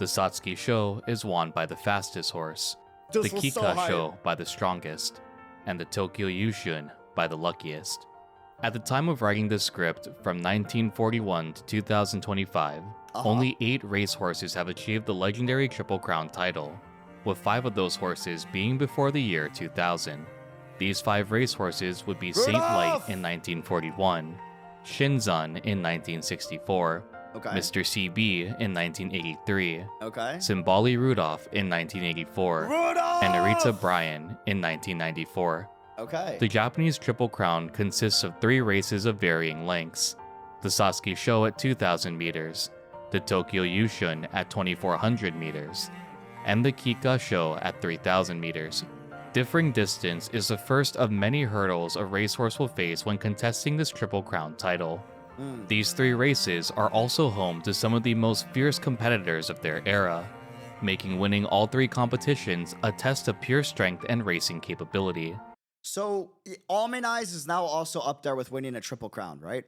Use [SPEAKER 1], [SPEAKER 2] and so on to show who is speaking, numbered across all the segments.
[SPEAKER 1] The Satsuki Sho is won by the fastest horse,
[SPEAKER 2] This
[SPEAKER 1] the
[SPEAKER 2] was so
[SPEAKER 1] Kika
[SPEAKER 2] hype.
[SPEAKER 1] Sho by the strongest, and the Tokyo Yushun by the luckiest. At the time of writing this script, from 1941 to 2025, only 8 racehorses have achieved the legendary Triple Crown title, with 5 of those horses being before the year 2000. These 5 racehorses would be Saint Light in 1941, Shinzan in 1964,
[SPEAKER 2] Okay.
[SPEAKER 1] Mr. CB in 1983,
[SPEAKER 2] Okay.
[SPEAKER 1] Simbali Rudolph in 1984,
[SPEAKER 2] Rudolph!
[SPEAKER 1] and Narita Bryan in 1994.
[SPEAKER 2] Okay.
[SPEAKER 1] The Japanese Triple Crown consists of 3 races of varying lengths: the Satsuki Sho at 2,000 meters, the Tokyo Yushun at 2,400 meters, and the Kika Sho at 3,000 meters. Differing distance is the first of many hurdles a racehorse will face when contesting this Triple Crown title. These 3 races are also home to some of the most fierce competitors of their era, making winning all 3 competitions a test of pure strength and racing capability.
[SPEAKER 2] So, Almond Eyes is now also up there with winning a Triple Crown, right?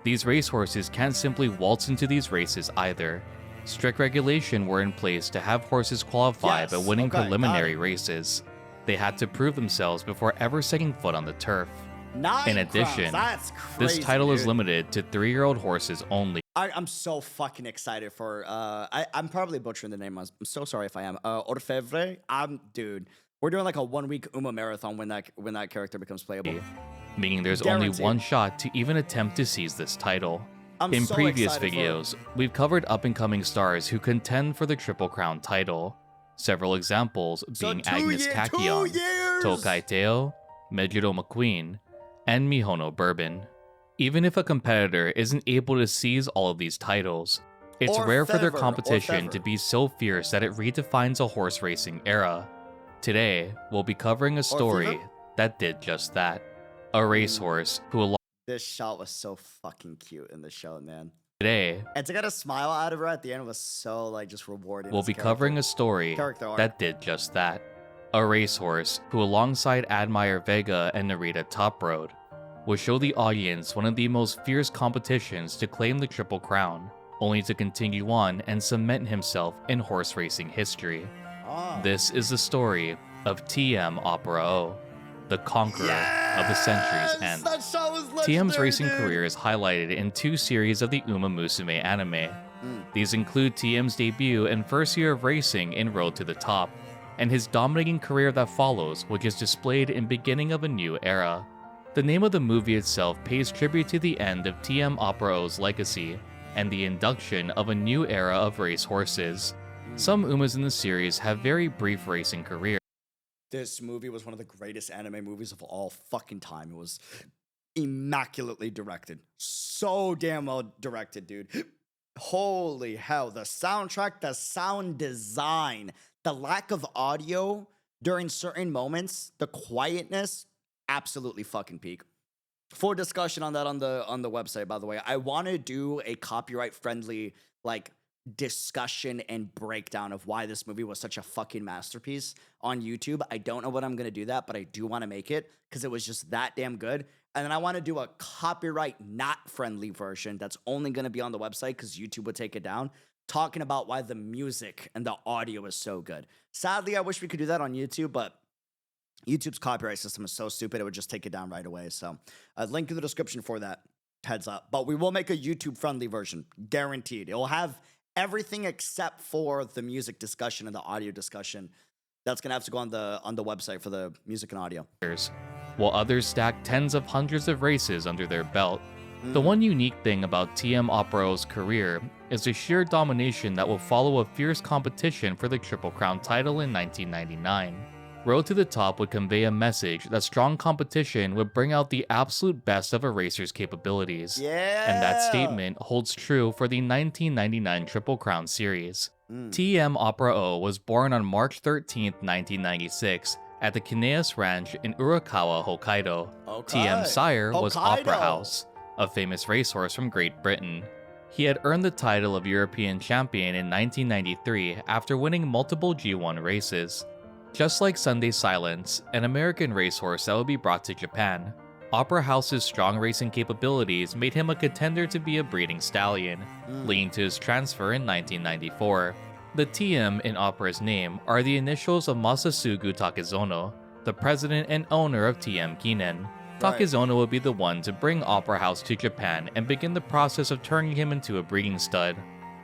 [SPEAKER 1] These racehorses can't simply waltz into these races either. Strict regulation were in place to have horses qualify by winning preliminary races. They had to prove themselves before ever setting foot on the turf.
[SPEAKER 2] 9
[SPEAKER 1] In addition,
[SPEAKER 2] crowns. That's crazy,
[SPEAKER 1] this title is
[SPEAKER 2] dude.
[SPEAKER 1] limited to 3-year-old horses only.
[SPEAKER 2] I'm so fucking excited for I'm probably butchering the name. I'm so sorry if I am. Orfevre. Dude. We're doing like a 1-week Uma marathon when that character becomes playable.
[SPEAKER 1] Meaning there's
[SPEAKER 2] Guaranteed.
[SPEAKER 1] only one shot to even attempt to seize this title.
[SPEAKER 2] I'm
[SPEAKER 1] In
[SPEAKER 2] so
[SPEAKER 1] previous
[SPEAKER 2] excited for-
[SPEAKER 1] videos, we've covered up-and-coming stars who contend for the Triple Crown title. Several examples being Agnes Kakion,
[SPEAKER 2] 2 years!
[SPEAKER 1] Tokai Teo, Mejiro McQueen, and Mihono Bourbon. Even if a competitor isn't able to seize all of these titles, it's rare for their competition to be so fierce that it redefines a horse racing era. Today, we'll be covering a story that did just that. A racehorse who
[SPEAKER 2] This shot was so fucking cute in the show, man.
[SPEAKER 1] today,
[SPEAKER 2] And to get a smile out of her at the end was so like just rewarding.
[SPEAKER 1] we'll be covering a story
[SPEAKER 2] Character arc.
[SPEAKER 1] that did just that. A racehorse who, alongside Admire Vega and Narita Toproad, will show the audience one of the most fierce competitions to claim the Triple Crown, only to continue on and cement himself in horse racing history. This is the story of TM Opera O, the Conqueror of the Century's End.
[SPEAKER 2] That shot was
[SPEAKER 1] TM's
[SPEAKER 2] legendary,
[SPEAKER 1] racing
[SPEAKER 2] dude.
[SPEAKER 1] career is highlighted in 2 series of the Umamusume anime. These include TM's debut and first year of racing in Road to the Top, and his dominating career that follows, which is displayed in Beginning of a New Era. The name of the movie itself pays tribute to the end of TM Opera O's legacy and the induction of a new era of race horses. Some Umas in the series have very brief racing careers.
[SPEAKER 2] This movie was one of the greatest anime movies of all fucking time. It was immaculately directed. So damn well directed, dude. Holy hell. The soundtrack, the sound design, the lack of audio during certain moments, the quietness, absolutely fucking peak. For discussion on that on the website, by the way, I want to do a copyright friendly like discussion and breakdown of why this movie was such a fucking masterpiece on YouTube. I don't know when I'm gonna do that, but I do want to make it because it was just that damn good. And then I want to do a copyright not friendly version that's only gonna be on the website because YouTube would take it down, talking about why the music and the audio is so good. Sadly, I wish we could do that on YouTube, but YouTube's copyright system is so stupid, it would just take it down right away. So, link in the description for that. Heads up. But we will make a YouTube-friendly version, guaranteed. It will have everything except for the music discussion and the audio discussion. That's gonna have to go on the website for the music and audio.
[SPEAKER 1] While others stack tens of hundreds of races under their belt. The one unique thing about TM Opera's career is the sheer domination that will follow a fierce competition for the Triple Crown title in 1999. Road to the Top would convey a message that strong competition would bring out the absolute best of a racer's capabilities.
[SPEAKER 2] Yeah.
[SPEAKER 1] And that statement holds true for the 1999 Triple Crown series. TM Opera O was born on March 13, 1996, at the Kineas Ranch in Urakawa, Hokkaido. TM's sire was Opera House, a famous racehorse from Great Britain. He had earned the title of European champion in 1993 after winning multiple G1 races. Just like Sunday Silence, an American racehorse that would be brought to Japan, Opera House's strong racing capabilities made him a contender to be a breeding stallion, leading to his transfer in 1994. The TM in Opera's name are the initials of Masasugu Takezono, the president and owner of TM Kinen. Takezono would be the one to bring Opera House to Japan and begin the process of turning him into a breeding stud.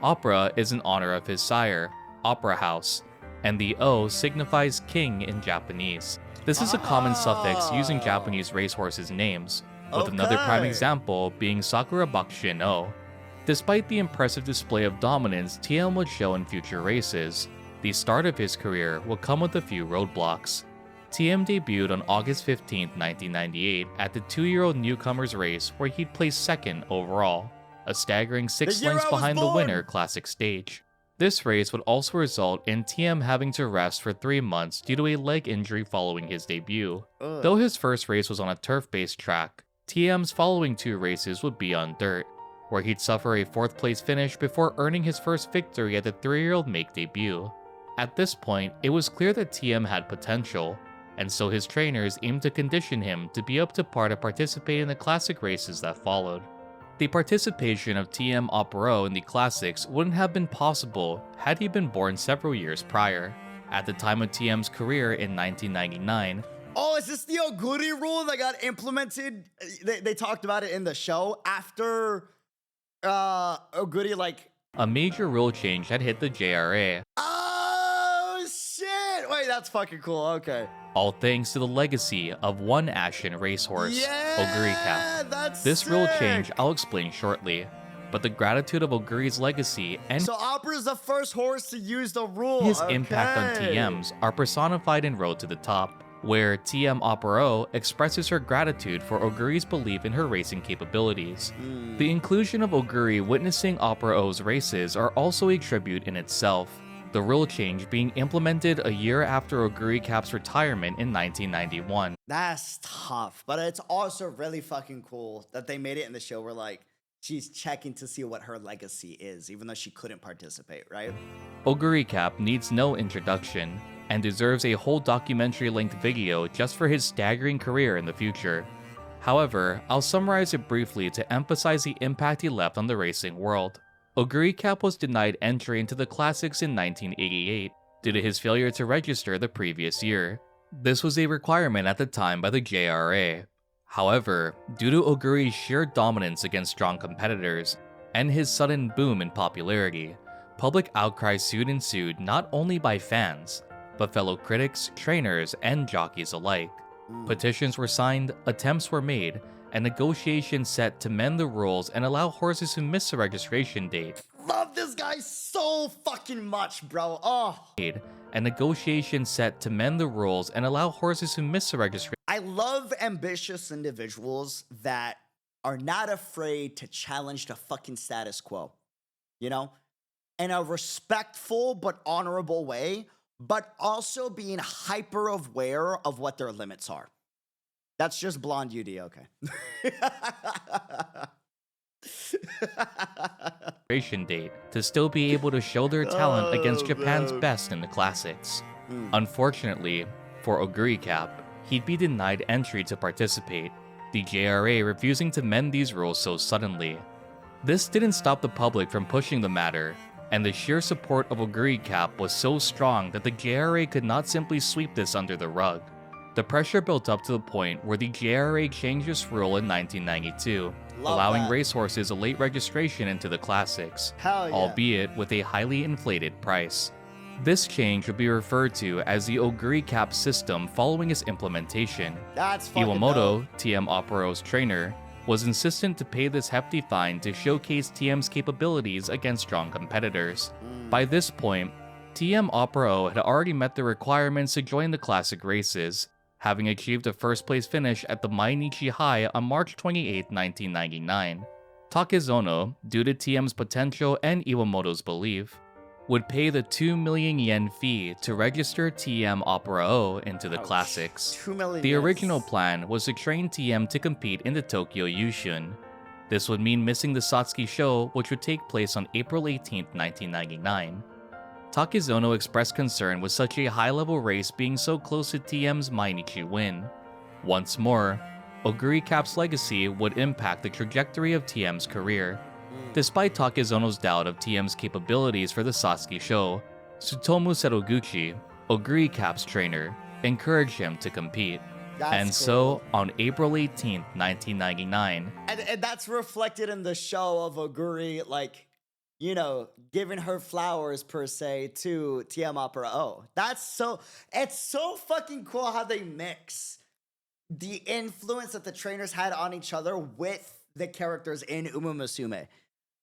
[SPEAKER 1] Opera is in honor of his sire, Opera House, and the O signifies king in Japanese. This is a common suffix used in Japanese racehorses' names, with another prime example being Sakura Bakushin O. Despite the impressive display of dominance TM would show in future races, the start of his career will come with a few roadblocks. TM debuted on August 15, 1998 at the 2-year-old newcomers race where he'd placed second overall, a staggering 6 lengths behind the winner classic stage. This race would also result in TM having to rest for 3 months due to a leg injury following his debut. Though his first race was on a turf-based track, TM's following 2 races would be on dirt, where he'd suffer a 4th place finish before earning his first victory at the 3-year-old make debut. At this point, it was clear that TM had potential, and so his trainers aimed to condition him to be up to par to participate in the classic races that followed. The participation of TM Opero in the classics wouldn't have been possible had he been born several years prior. At the time of TM's career in 1999,
[SPEAKER 2] oh, is this the Oguri rule that got implemented? They talked about it in the show after Oguri, like...
[SPEAKER 1] a major rule change had hit the JRA.
[SPEAKER 2] Oh, shit! Wait, that's fucking cool, okay.
[SPEAKER 1] All thanks to the legacy of one Ashen racehorse, Oguri Cap. This
[SPEAKER 2] sick.
[SPEAKER 1] Rule change I'll explain shortly, but the gratitude of Oguri's legacy and
[SPEAKER 2] so Opera's the first horse to use the rule.
[SPEAKER 1] his impact on TMs are personified in Road to the Top, where TM Opero expresses her gratitude for Oguri's belief in her racing capabilities. The inclusion of Oguri witnessing Opero's races are also a tribute in itself, the rule change being implemented a year after Oguri Cap's retirement in 1991.
[SPEAKER 2] That's tough, but it's also really fucking cool that they made it in the show where, like, she's checking to see what her legacy is, even though she couldn't participate, right?
[SPEAKER 1] Oguri Cap needs no introduction, and deserves a whole documentary-length video just for his staggering career in the future. However, I'll summarize it briefly to emphasize the impact he left on the racing world. Oguri Cap was denied entry into the classics in 1988 due to his failure to register the previous year. This was a requirement at the time by the JRA. However, due to Oguri's sheer dominance against strong competitors and his sudden boom in popularity, public outcry soon ensued not only by fans, but fellow critics, trainers, and jockeys alike. Petitions were signed, attempts were made, and negotiations set to mend the rules and allow horses who miss the registration date.
[SPEAKER 2] Love this guy so fucking much, bro. Oh.
[SPEAKER 1] And negotiations set to mend the rules and allow horses who miss the registration.
[SPEAKER 2] I love ambitious individuals that are not afraid to challenge the fucking status quo, you know? In a respectful but honorable way, but also being hyper aware of what their limits are. That's just blonde UD, okay.
[SPEAKER 1] Date to still be able to show their talent against Japan's best in the classics. Unfortunately, for Oguri Cap, he'd be denied entry to participate, the JRA refusing to mend these rules so suddenly. This didn't stop the public from pushing the matter, and the sheer support of Oguri Cap was so strong that the JRA could not simply sweep this under the rug. The pressure built up to the point where the JRA changed this rule in 1992, allowing racehorses a late registration into the classics, albeit with a highly inflated price. This change would be referred to as the Oguri Cap system following its implementation. Iwamoto, TM Opero's trainer, was insistent to pay this hefty fine to showcase TM's capabilities against strong competitors. By this point, TM Opero had already met the requirements to join the classic races, having achieved a first-place finish at the Mainichi High on March 28, 1999. Takezono, due to TM's potential and Iwamoto's belief, would pay the 2 million yen fee to register TM Opera into the classics. The original plan was to train TM to compete in the Tokyo Yushun. This would mean missing the Satsuki Sho, which would take place on April 18, 1999. Takezono expressed concern with such a high-level race being so close to TM's Mainichi win. Once more, Oguri Cap's legacy would impact the trajectory of TM's career. Despite Takezono's doubt of TM's capabilities for the Satsuki Sho, Tsutomu Setoguchi, Oguri Cap's trainer, encouraged him to compete.
[SPEAKER 2] That's
[SPEAKER 1] So,
[SPEAKER 2] cool.
[SPEAKER 1] on April 18, 1999,
[SPEAKER 2] And that's reflected in the show of Oguri, like, you know, giving her flowers per se to TM Opera O. It's so fucking cool how they mix the influence that the trainers had on each other with the characters in Umamusume.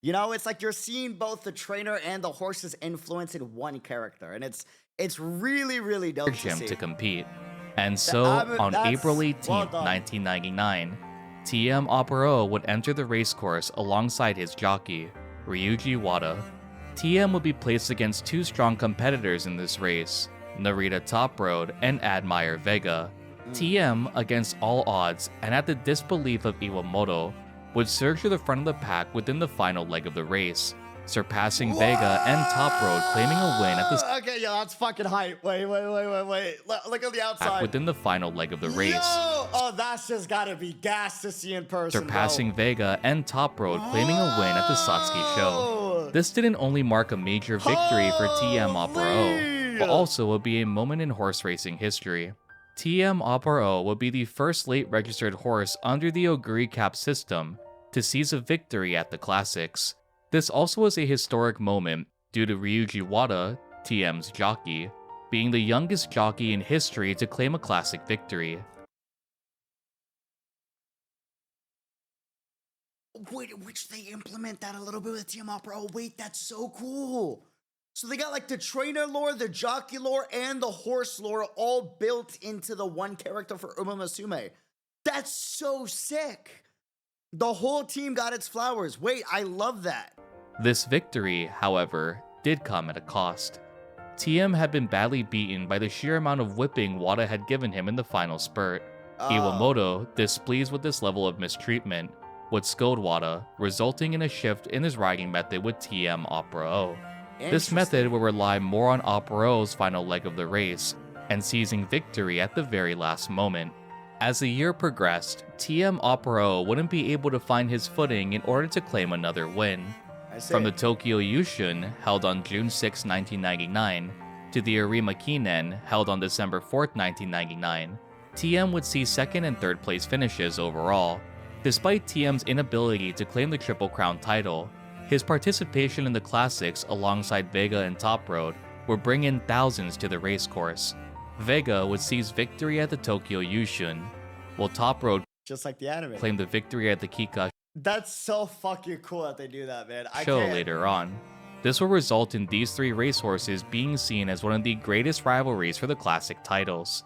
[SPEAKER 2] You know, it's like you're seeing both the trainer and the horse's influence in one character, and it's really, really dope
[SPEAKER 1] encouraged
[SPEAKER 2] to
[SPEAKER 1] him
[SPEAKER 2] see.
[SPEAKER 1] to compete. On April 18,
[SPEAKER 2] well done.
[SPEAKER 1] 1999, TM Opera would enter the race course alongside his jockey, Ryuji Wada. TM would be placed against two strong competitors in this race, Narita Top Road and Admire Vega. TM, against all odds and at the disbelief of Iwamoto, would surge to the front of the pack within the final leg of the race, surpassing Vega and Top Road, claiming a win at the
[SPEAKER 2] Okay, yeah, that's fucking hype. Wait. Look on the outside.
[SPEAKER 1] within the final leg of the race.
[SPEAKER 2] Oh, that's just gotta be gas to see in person.
[SPEAKER 1] Surpassing Vega and Top Road, claiming a win at the Satsuki Sho. This didn't only mark a major victory for TM Opera, but also would be a moment in horse racing history. TM Opera would be the first late registered horse under the Oguri Cap system to seize a victory at the Classics. This also was a historic moment due to Ryuji Wada, TM's jockey, being the youngest jockey in history to claim a classic victory.
[SPEAKER 2] Wait, which they implement that a little bit with TM Opera. Oh, wait, that's so cool. So they got like the trainer lore, the jockey lore, and the horse lore all built into the one character for Umamusume. That's so sick. The whole team got its flowers. Wait, I love that.
[SPEAKER 1] This victory, however, did come at a cost. TM had been badly beaten by the sheer amount of whipping Wada had given him in the final spurt. Iwamoto, displeased with this level of mistreatment, would scold Wada, resulting in a shift in his riding method with TM Opera O. This method would rely more on Opera O's final leg of the race, and seizing victory at the very last moment. As the year progressed, TM Opera O wouldn't be able to find his footing in order to claim another win. From the Tokyo Yushun, held on June 6, 1999, to the Arima Kinen, held on December 4, 1999, TM would see second and third place finishes overall. Despite TM's inability to claim the Triple Crown title, his participation in the Classics alongside Vega and Top Road would bring in thousands to the racecourse. Vega would seize victory at the Tokyo Yushun, while Top Road,
[SPEAKER 2] just like the anime,
[SPEAKER 1] claimed the victory at the Kika
[SPEAKER 2] That's so fucking cool that they do that, man.
[SPEAKER 1] Show later on. This will result in these three racehorses being seen as one of the greatest rivalries for the classic titles.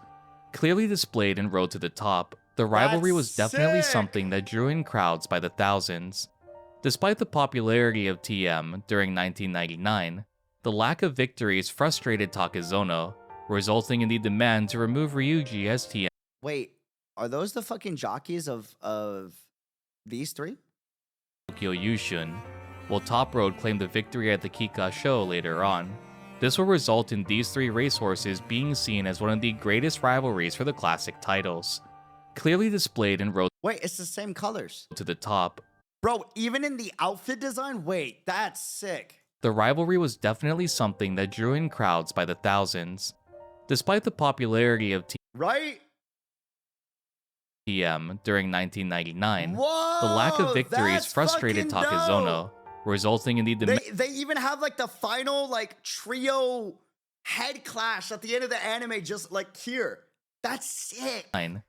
[SPEAKER 1] Clearly displayed in Road to the Top, the rivalry was definitely something that drew in crowds by the thousands. Despite the popularity of TM during 1999, the lack of victories frustrated Takezono, resulting in the demand to remove Ryuji as TM.
[SPEAKER 2] Wait, are those the fucking jockeys of these three?
[SPEAKER 1] Tokyo Yushun, while Top Road claimed the victory at the Kika Sho later on. This will result in these three racehorses being seen as one of the greatest rivalries for the classic titles. Clearly displayed in Road
[SPEAKER 2] Wait, it's the same colors.
[SPEAKER 1] to the Top,
[SPEAKER 2] Bro, even in the outfit design? Wait, that's sick.
[SPEAKER 1] the rivalry was definitely something that drew in crowds by the thousands. Despite the popularity of
[SPEAKER 2] Right?
[SPEAKER 1] TM during 1999,
[SPEAKER 2] Whoa,
[SPEAKER 1] the lack of victories
[SPEAKER 2] that's
[SPEAKER 1] frustrated
[SPEAKER 2] fucking
[SPEAKER 1] Takezono, resulting in the
[SPEAKER 2] They even have like the final like trio head clash at the end of the anime, just like here. That's sick.
[SPEAKER 1] demand.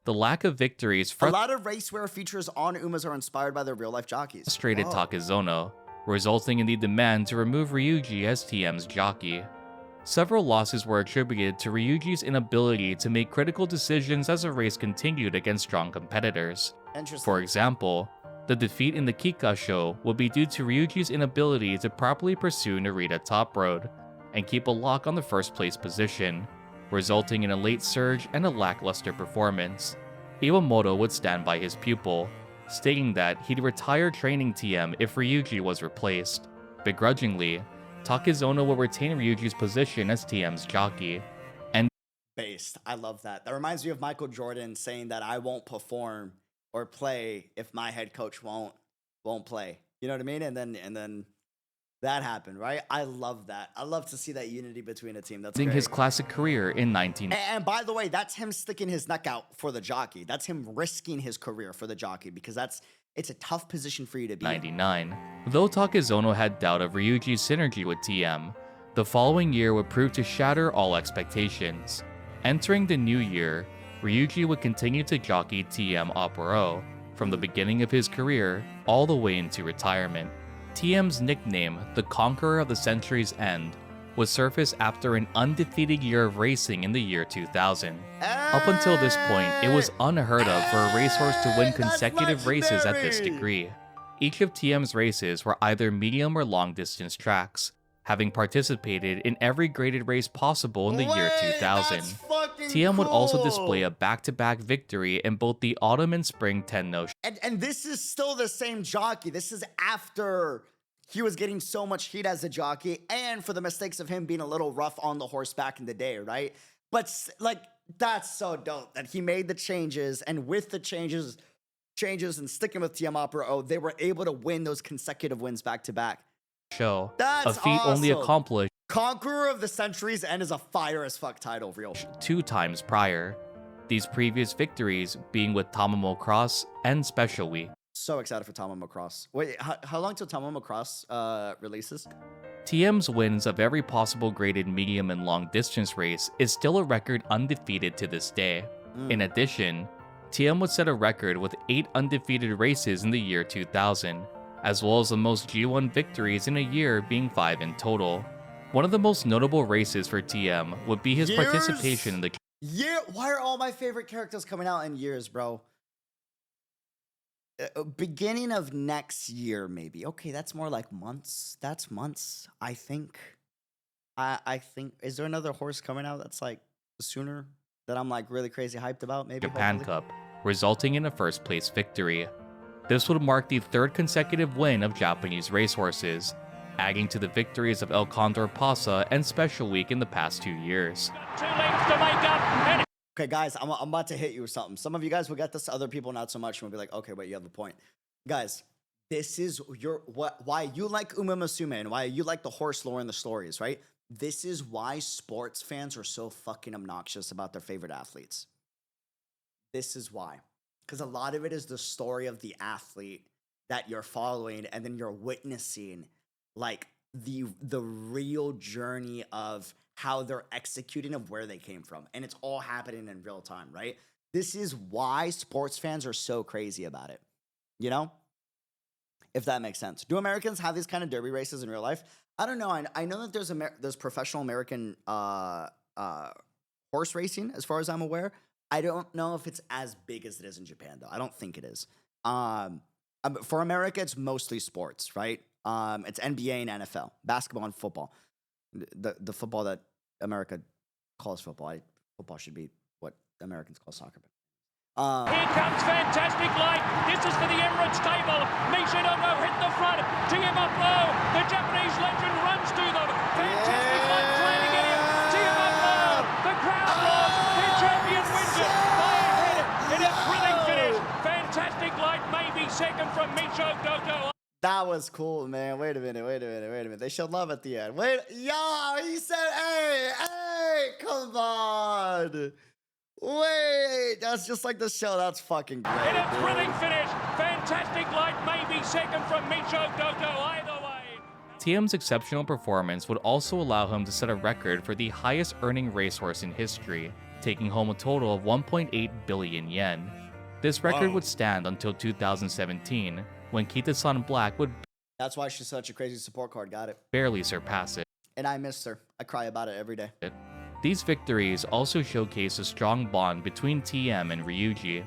[SPEAKER 1] The lack of victories
[SPEAKER 2] A lot of racewear features on Umas are inspired by their real life jockeys.
[SPEAKER 1] frustrated
[SPEAKER 2] Whoa.
[SPEAKER 1] Takezono, resulting in the demand to remove Ryuji as TM's jockey. Several losses were attributed to Ryuji's inability to make critical decisions as the race continued against strong competitors.
[SPEAKER 2] Interesting.
[SPEAKER 1] For example, the defeat in the Kika Show would be due to Ryuji's inability to properly pursue Narita Top Road and keep a lock on the first place position, resulting in a late surge and a lackluster performance. Iwamoto would stand by his pupil, stating that he'd retire training TM if Ryuji was replaced. Begrudgingly, Takezono will retain Ryuji's position as TM's jockey.
[SPEAKER 2] Based. I love that. That reminds me of Michael Jordan saying that I won't perform or play if my head coach won't play. You know what I mean? And then That happened, right? I love that. I love to see that unity between a team. That's
[SPEAKER 1] ending
[SPEAKER 2] great.
[SPEAKER 1] his classic career in 19.
[SPEAKER 2] And by the way, that's him sticking his neck out for the jockey. That's him risking his career for the jockey because it's a tough position for you to be in.
[SPEAKER 1] 99. Though Takezono had doubt of Ryuji's synergy with TM, the following year would prove to shatter all expectations. Entering the new year, Ryuji would continue to jockey TM Opera from the beginning of his career all the way into retirement. TM's nickname, the Conqueror of the Century's End, would surface after an undefeated year of racing in the year 2000. Up until this point, it was unheard of for a racehorse to win consecutive races at this degree. Each of TM's races were either medium or long distance tracks, having participated in every graded race possible in the year 2000. TM would also display a back-to-back victory in both the autumn and spring Tenno.
[SPEAKER 2] And this is still the same jockey. This is after he was getting so much heat as a jockey and for the mistakes of him being a little rough on the horse back in the day, right? But like, that's so dope that he made the changes, and with the changes and sticking with TM Opera, they were able to win those consecutive wins back to back.
[SPEAKER 1] Show,
[SPEAKER 2] That's
[SPEAKER 1] a feat only
[SPEAKER 2] awesome.
[SPEAKER 1] accomplished
[SPEAKER 2] Conqueror of the Century's End is a fire as fuck title, real.
[SPEAKER 1] 2 times prior. These previous victories being with Tamamo Cross and Special Week.
[SPEAKER 2] So excited for Tamamo Cross. Wait, how long till Tamamo Cross releases?
[SPEAKER 1] TM's wins of every possible graded medium and long distance race is still a record undefeated to this day. In addition, TM would set a record with 8 undefeated races in the year 2000, as well as the most G1 victories in a year being 5 in total. One of the most notable races for TM would be his participation in the
[SPEAKER 2] Why are all my favorite characters coming out in years, bro? Beginning of next year, maybe. Okay, that's more like months. That's months, I think. I think, is there another horse coming out that's like sooner that I'm like really crazy hyped about? Maybe
[SPEAKER 1] Japan
[SPEAKER 2] hopefully?
[SPEAKER 1] Cup, resulting in a first place victory. This would mark the 3rd consecutive win of Japanese racehorses, adding to the victories of El Condor Pasa and Special Week in the past 2 years.
[SPEAKER 3] 2 lengths to make up.
[SPEAKER 2] Okay, guys, I'm about to hit you with something. Some of you guys will get this, other people not so much, and will be like, okay, wait, you have a point. Guys, this is why you like Umamusume and why you like the horse lore and the stories, right? This is why sports fans are so fucking obnoxious about their favorite athletes. This is why. Because a lot of it is the story of the athlete that you're following, and then you're witnessing like the real journey of how they're executing, of where they came from. And it's all happening in real time, right? This is why sports fans are so crazy about it. You know? If that makes sense. Do Americans have these kind of derby races in real life? I don't know. I know that there's professional American horse racing, as far as I'm aware. I don't know if it's as big as it is in Japan, though. I don't think it is. For America, it's mostly sports, right? It's NBA and NFL, basketball and football. The football that America calls football. Football should be what Americans call soccer.
[SPEAKER 3] Here comes fantastic light. This is for the Emirates table. Mishidogo hit the front. TM up low. The Japanese legend runs to them. Fantastic light trying to get him. TM up low. The crowd roars. The champion wins it by a head in a thrilling finish. Fantastic light may be second from Mishidogo.
[SPEAKER 2] That was cool, man. Wait a minute. They showed love at the end. He said, hey, come on. Wait, that's just like the show. That's fucking great.
[SPEAKER 3] In a thrilling finish. Fantastic light may be second from Mishidogo. Either way.
[SPEAKER 1] TM's exceptional performance would also allow him to set a record for the highest earning racehorse in history, taking home a total of 1.8 billion yen. This record would stand until 2017, when Kita-san Black would
[SPEAKER 2] That's why she's such a crazy support card. Got it.
[SPEAKER 1] barely surpass it.
[SPEAKER 2] And I miss her. I cry about it every day.
[SPEAKER 1] These victories also showcase a strong bond between TM and Ryuji.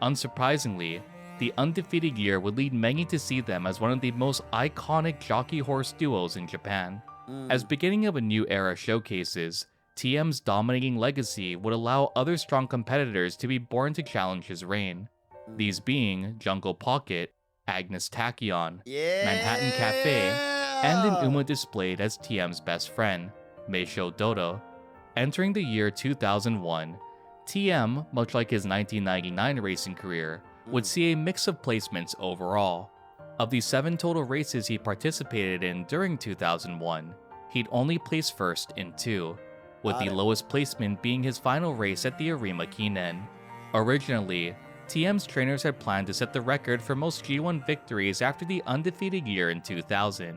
[SPEAKER 1] Unsurprisingly, the undefeated year would lead many to see them as one of the most iconic jockey-horse duos in Japan. As beginning of a new era showcases, TM's dominating legacy would allow other strong competitors to be born to challenge his reign. These being Jungle Pocket, Agnes Tachyon, Manhattan Cafe, and an Uma displayed as TM's best friend, Meisho Dodo. Entering the year 2001, TM, much like his 1999 racing career, would see a mix of placements overall. Of the 7 total races he participated in during 2001, he'd only placed first in 2, with the lowest placement being his final race at the Arima Kinen. Originally, TM's trainers had planned to set the record for most G1 victories after the undefeated year in 2000.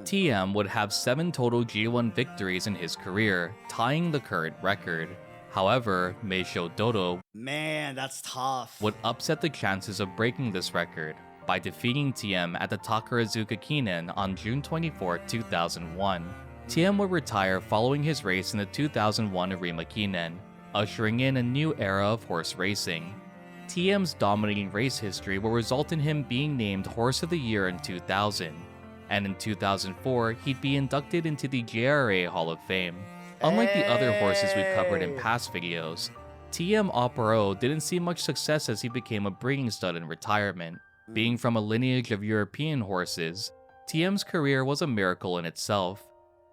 [SPEAKER 1] TM would have 7 total G1 victories in his career, tying the current record. However, Meisho Dodo
[SPEAKER 2] Man, that's tough.
[SPEAKER 1] would upset the chances of breaking this record by defeating TM at the Takarazuka Kinen on June 24, 2001. TM would retire following his race in the 2001 Arima Kinen, ushering in a new era of horse racing. TM's dominating race history will result in him being named Horse of the Year in 2000, and in 2004 he'd be inducted into the JRA Hall of Fame. Unlike the other horses we covered in past videos, TM Opero didn't see much success as he became a breeding stud in retirement. Being from a lineage of European horses, TM's career was a miracle in itself.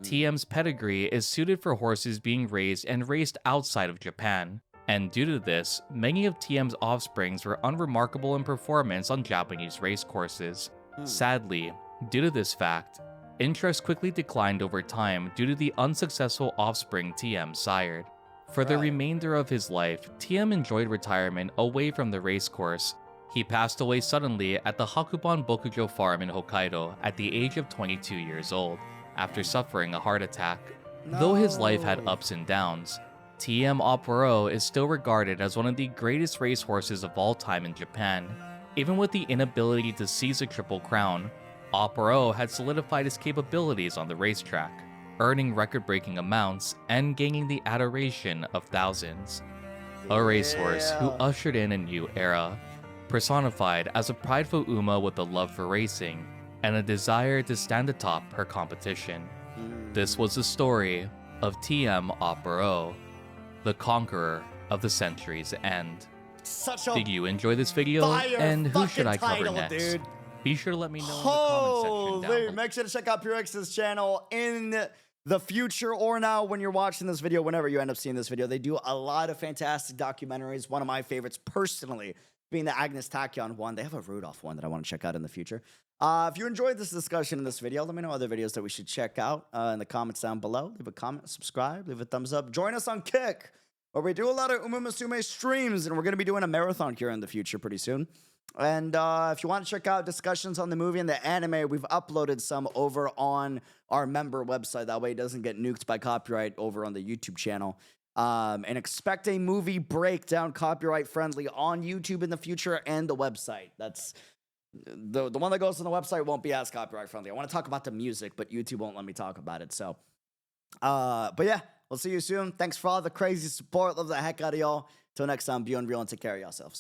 [SPEAKER 1] TM's pedigree is suited for horses being raised and raced outside of Japan, and due to this, many of TM's offsprings were unremarkable in performance on Japanese racecourses. Sadly, due to this fact, interest quickly declined over time due to the unsuccessful offspring TM sired. For the remainder of his life, TM enjoyed retirement away from the racecourse. He passed away suddenly at the Hakuban Bokujo farm in Hokkaido at the age of 22 years old, after suffering a heart attack. Though his life had ups and downs, TM Opero is still regarded as one of the greatest racehorses of all time in Japan. Even with the inability to seize a Triple Crown, Opero had solidified his capabilities on the racetrack, earning record-breaking amounts and gaining the adoration of thousands. A racehorse who ushered in a new era, personified as a prideful Uma with a love for racing and a desire to stand atop her competition. This was the story of TM Opero, the conqueror of the century's end.
[SPEAKER 2] Such a
[SPEAKER 1] Did you enjoy this video?
[SPEAKER 2] fire
[SPEAKER 1] And who should I
[SPEAKER 2] fucking
[SPEAKER 1] cover
[SPEAKER 2] title,
[SPEAKER 1] next?
[SPEAKER 2] dude.
[SPEAKER 1] Be sure to let me know in the comment section down below.
[SPEAKER 2] Make sure to check out PureX's channel in the future or now when you're watching this video, whenever you end up seeing this video. They do a lot of fantastic documentaries. One of my favorites personally being the Agnes Tachyon one. They have a Rudolph one that I want to check out in the future. If you enjoyed this discussion in this video, let me know other videos that we should check out in the comments down below. Leave a comment, subscribe, leave a thumbs up. Join us on Kick, where we do a lot of Umamusume streams, and we're going to be doing a marathon here in the future pretty soon. And if you want to check out discussions on the movie and the anime, we've uploaded some over on our member website. That way it doesn't get nuked by copyright over on the YouTube channel. And expect a movie breakdown copyright friendly on YouTube in the future and the website. That's the one that goes on the website won't be as copyright friendly. I want to talk about the music, but YouTube won't let me talk about it. So, but yeah, we'll see you soon. Thanks for all the crazy support. Love the heck out of y'all. Till next time, be unreal and take care of yourselves.